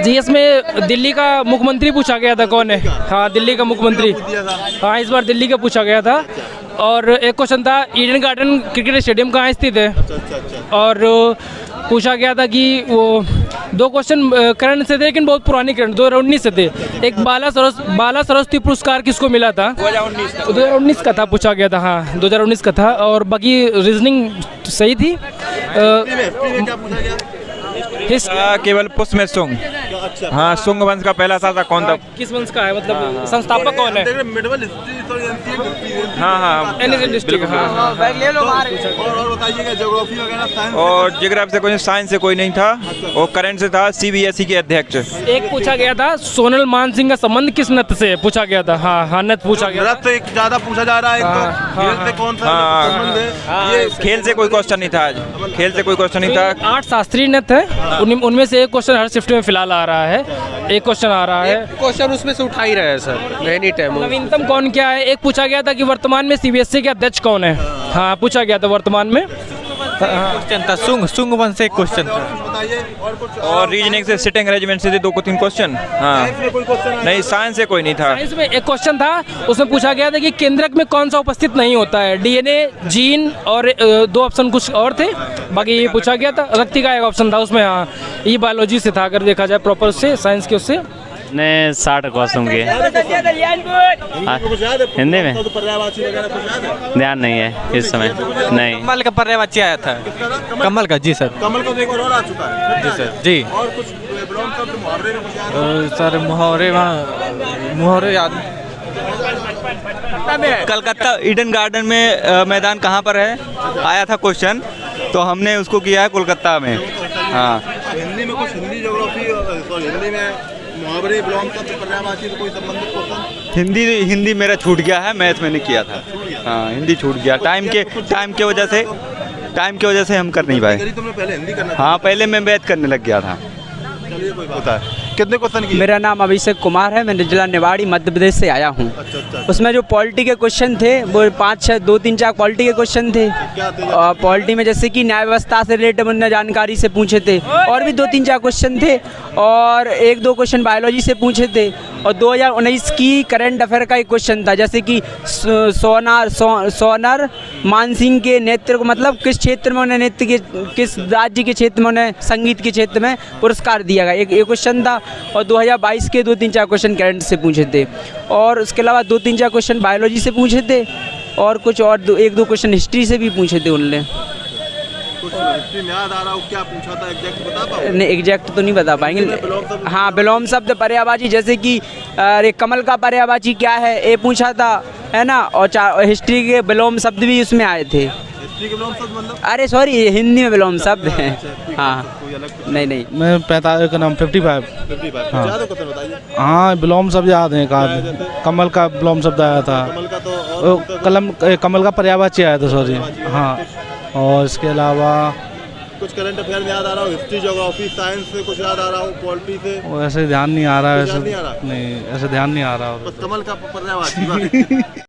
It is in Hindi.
जीएस में दिल्ली का मुख्यमंत्री पूछा गया था, कौन है? हाँ, दिल्ली का मुख्यमंत्री। हाँ, इस बार दिल्ली का पूछा गया था। और एक क्वेश्चन था ईडन गार्डन क्रिकेट स्टेडियम कहाँ स्थित है। और पूछा गया था कि वो 2 क्वेश्चन करंट से थे, लेकिन बहुत पुराने करंट 2019 से थे। एक बाला सरस्वती पुरस्कार किसको मिला था? 2019 का था, पूछा गया था। हाँ, 2019 का था। और बाकी रीजनिंग सही थी। केवल पुष्प में सुंग। हाँ, सुंग वंश का पहला शासक कौन था? किस वंश का है, मतलब संस्थापक कौन है? हाँ, डिस्ट्रिक्ट। और जियोग्राफी से कोई, साइंस से कोई नहीं था, और करंट से था सीबीएसई के अध्यक्ष। एक पूछा गया था सोनल मानसिंह का संबंध किस नृत्य से, पूछा गया था। हाँ, नृत्य पूछा गया। नृत्य एक ज्यादा पूछा जा रहा है। कौन सा संबंध है? ये खेल से कोई क्वेश्चन नहीं था आज, खेल से कोई क्वेश्चन नहीं था। 8 शास्त्रीय नृत्य है, उनमें से एक क्वेश्चन हर शिफ्ट में फिलहाल आ रहा है। एक क्वेश्चन आ रहा है, क्वेश्चन उसमें से उठा ही रहे हैं सर एनी टाइम। नवीनतम कौन क्या है? एक पूछा गया था कि वर्तमान में सीबीएसई के अध्यक्ष कौन है। हाँ, पूछा गया था वर्तमान में। क्वेश्चन था सुंग वंश से एक क्वेश्चन था। और रीजनिंग से, सिटिंग अरेंजमेंट से 2-3 क्वेश्चन। हाँ, नहीं, साइंस से कोई नहीं था। साइंस में एक क्वेश्चन था, उसमें पूछा गया था कि केंद्रक में कौन सा उपस्थित नहीं होता है। डीएनए, जीन और 2 ऑप्शन कुछ और थे। बाकी ये पूछा गया था। रक्ति का एक ऑप्शन था उसमें। हाँ, ये बायोलॉजी से था, अगर देखा जाए प्रॉपर उससे, साइंस के उससे। ने 60 क्वेश्चन के हिंदी में ध्यान नहीं है इस समय। नहीं, कमल का पर्यायवाची आया था। कमल का, जी सर। कमल का एक और आ चुका है। जी सर, जी। और कुछ मुहावरे में कुछ याद है? सर मुहावरे याद। कलकत्ता ईडन गार्डन में मैदान कहाँ पर है, आया था क्वेश्चन, तो हमने उसको किया है कोलकाता में। हाँ, हिंदी में कुछ, हिंदी ज्योग्राफी, सॉरी, हिंदी में मुहावरे, बिलोंग का पर्यायवाची से कोई संबंधित क्वेश्चन? हिंदी मेरा छूट गया है, मैथ मैंने किया था। हाँ, हिंदी छूट गया, टाइम के वजह से हम कर नहीं पाए। तुमने पहले हिंदी करना था? हाँ, पहले मैं मैथ करने लग गया था। चलिए, कोई बात है। कितने क्वेश्चन किए? मेरा नाम अभिषेक कुमार है, मैं जिला निवाड़ी मध्य प्रदेश से आया हूँ। अच्छा। उसमें जो पॉलिटी के क्वेश्चन थे वो 5-6, 2-3-4 पॉलिटी के क्वेश्चन थे। और पॉलिटी में जैसे कि न्याय व्यवस्था से रिलेटेड उन्होंने जानकारी से पूछे थे, और भी 2-3-4 क्वेश्चन थे, और 1-2 क्वेश्चन बायोलॉजी से पूछे थे। और 2019 की करंट अफेयर का एक क्वेश्चन था, जैसे कि सोनर मानसिंह के नेतृत्व को, मतलब किस क्षेत्र में उन्हें नृत्य के, किस राज्य के क्षेत्र में उन्हें संगीत के क्षेत्र में पुरस्कार दिया गया, एक क्वेश्चन था। और 2022 के 2-3-4 क्वेश्चन करंट से पूछे थे, और उसके अलावा 2-3-4 क्वेश्चन बायोलॉजी से पूछे थे, और कुछ और 1-2 क्वेश्चन हिस्ट्री से भी पूछे थे उनने। कुछ हिस्ट्री में याद आ रहा हो क्या पूछा था, एग्जैक्ट बता पाओ? नहीं, एग्जैक्ट तो नहीं बता पाएंगे। हाँ, विलोम शब्द पर्यायवाची, जैसे कि अरे कमल का पर्यायवाची क्या है, ये पूछा था, है ना। और हिस्ट्री के विलोम शब्द भी उसमें आए थे। हिस्ट्री के विलोम शब्द मतलब? अरे सॉरी, हिंदी में विलोम शब्द हैं। हाँ, नहीं, मैं 55 का नाम 55। हाँ, याद हो क्वेश्चन बताइए। हाँ, विलोम शब्द याद है। कमल का विलोम शब्द आया था। कमल का तो कमल का पर्यायवाची आया था, सॉरी। हाँ, और इसके अलावा कुछ करंट अफेयर में याद आ रहा हो, हिस्ट्री, ज्योग्राफी, साइंस से कुछ याद आ रहा हो, पॉलिटी से? ऐसे ध्यान नहीं आ रहा है। नहीं, ऐसे ध्यान नहीं आ रहा। बस कमल का पर्यायवाची।